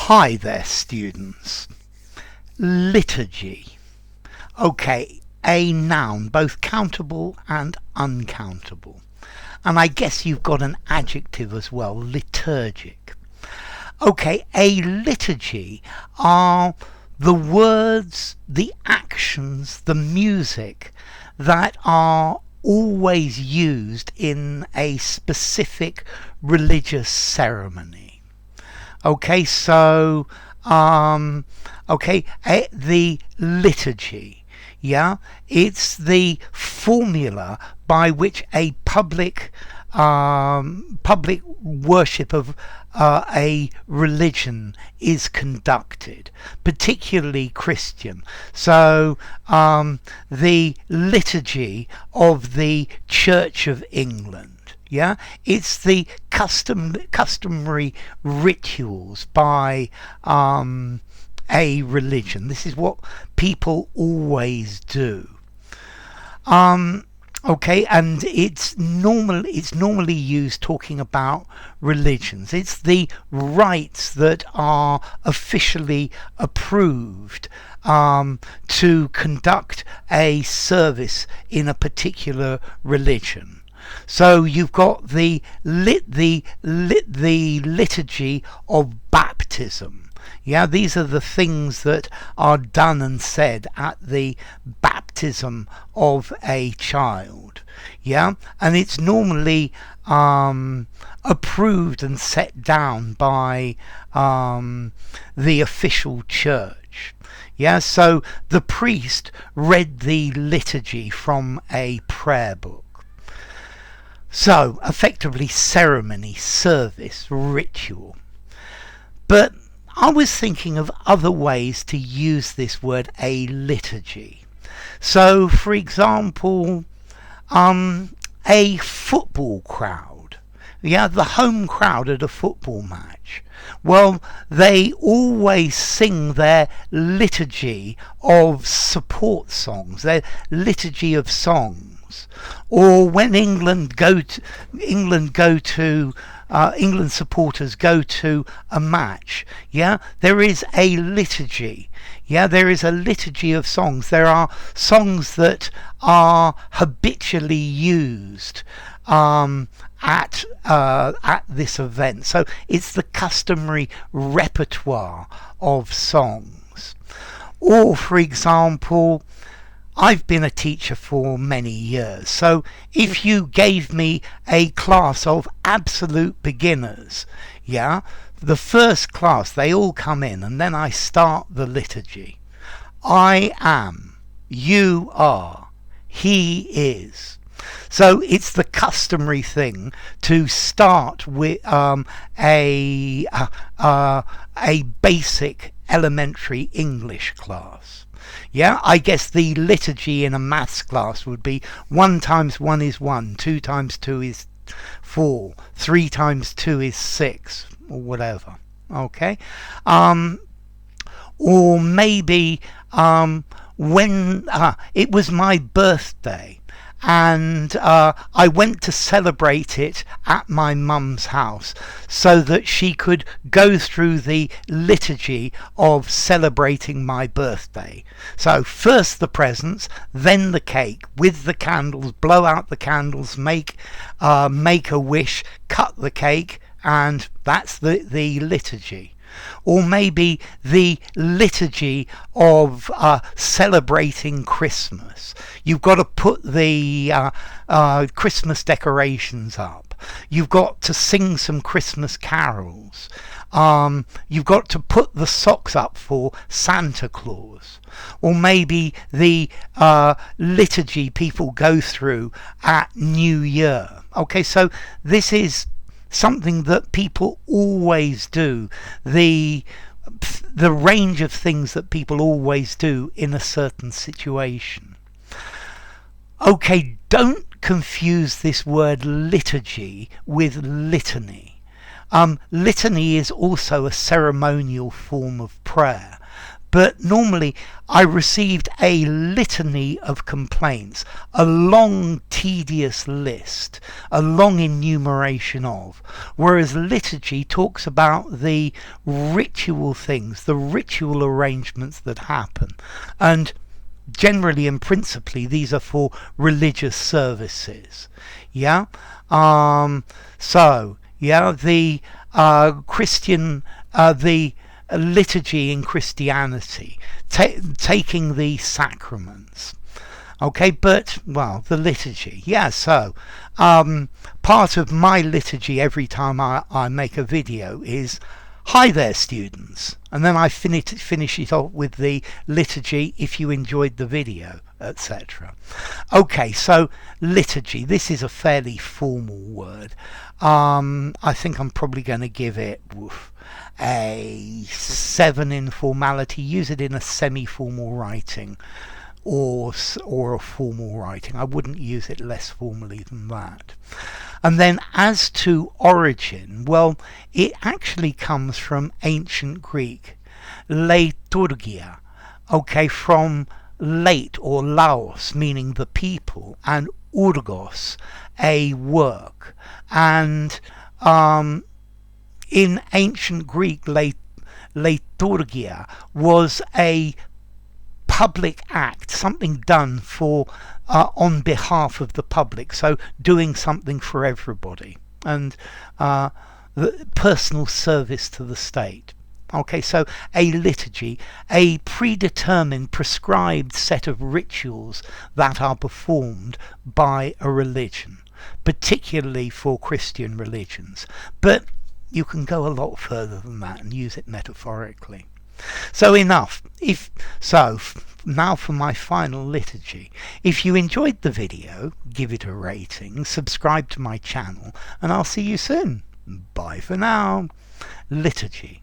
Hi there, students. Liturgy. Okay, a noun, both countable and uncountable. And I guess you've got an adjective as well, liturgic. Okay, a liturgy are the words, the actions, the music that are always used in a specific religious ceremony. Okay, so the liturgy, it's the formula by which a public worship of a religion is conducted, particularly Christian. So the liturgy of the Church of England. It's the customary rituals by a religion. This is what people always do. Okay, and it's normally used talking about religions. It's the rites that are officially approved to conduct a service in a particular religion. So you've got the liturgy of baptism. These are the things that are done and said at the baptism of a child. And it's normally approved and set down by the official church. So the priest read the liturgy from a prayer book. So, effectively ceremony, service, ritual. But I was thinking of other ways to use this word, a liturgy. So, for example, a football crowd. The home crowd at a football match. Well, they always sing their liturgy of support songs, their liturgy of songs. Or when England supporters go to a match, there is a liturgy. There is a liturgy of songs. There are songs that are habitually used at this event. So it's the customary repertoire of songs. Or, for example, I've been a teacher for many years, so if you gave me a class of absolute beginners, the first class, they all come in, and then I start the liturgy. I am, you are, he is. So it's the customary thing to start with a basic elementary English class. I guess the liturgy in a maths class would be 1 times 1 is 1, 2 times 2 is 4, 3 times 2 is 6, or whatever. Okay? Or maybe when it was my birthday, and I went to celebrate it at my mum's house so that she could go through the liturgy of celebrating my birthday. So first the presents, then the cake with the candles, blow out the candles, make a wish, cut the cake, and that's the liturgy. Or maybe the liturgy of celebrating Christmas. You've got to put the Christmas decorations up. You've got to sing some Christmas carols. You've got to put the socks up for Santa Claus. Or maybe the liturgy people go through at New Year. Okay, so this is something that people always do, the range of things that people always do in a certain situation. Okay, don't confuse this word liturgy with litany. Litany is also a ceremonial form of prayer, but normally I received a litany of complaints, a long tedious list, a long enumeration of, whereas liturgy talks about the ritual things, the ritual arrangements that happen, and generally and principally these are for religious services. Yeah. So yeah, the Christian, the liturgy in Christianity, taking the sacraments. Okay, but, well, the liturgy. Yeah, so part of my liturgy every time I make a video is, "Hi there, students," and then I finish it off with the liturgy, "If you enjoyed the video," etc. Okay, so liturgy. This is a fairly formal word. I think I'm probably going to give it a 7 in formality. Use it in a semi-formal writing or a formal writing. I wouldn't use it less formally than that. And then as to origin, well, it actually comes from ancient Greek, Liturgia, okay, from late or laos, meaning the people, and urgos, a work. And in ancient Greek, liturgia was a public act, something done for on behalf of the public, so doing something for everybody, and the personal service to the state. Okay, so a liturgy, a predetermined, prescribed set of rituals that are performed by a religion, particularly for Christian religions. But you can go a lot further than that and use it metaphorically. So enough. Now for my final liturgy. If you enjoyed the video, give it a rating, subscribe to my channel, and I'll see you soon. Bye for now. Liturgy.